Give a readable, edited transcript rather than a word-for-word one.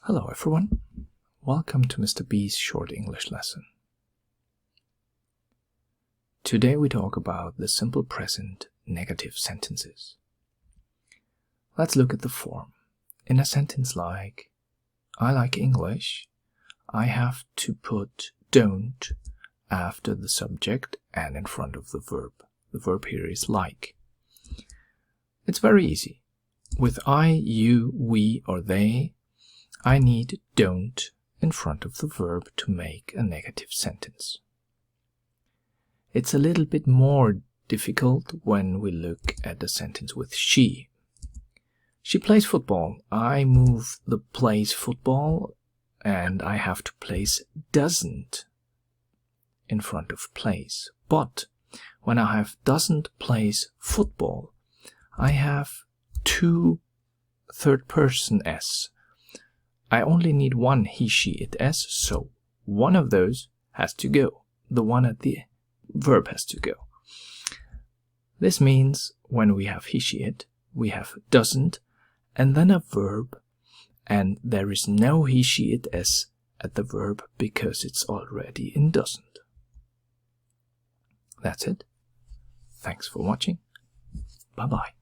Hello everyone, welcome to Mr. B's short English lesson. Today we talk about the simple present negative sentences. Let's look at the form. In a sentence like, I like English, I have to put don't after the subject and in front of the verb. The verb here is like. It's very easy. With I, you, we or they, I need don't in front of the verb to make a negative sentence. It's a little bit more difficult when we look at the sentence with she. She plays football. I move the plays football and I have to place doesn't in front of plays. But when I have doesn't plays football, I have two third person s. I only need one he, she, it, s, so one of those has to go. The one at the verb has to go. This means when we have he, she, it, we have doesn't and then a verb, and there is no he, she, it, s at the verb because it's already in doesn't. That's it. Thanks for watching. Bye-bye.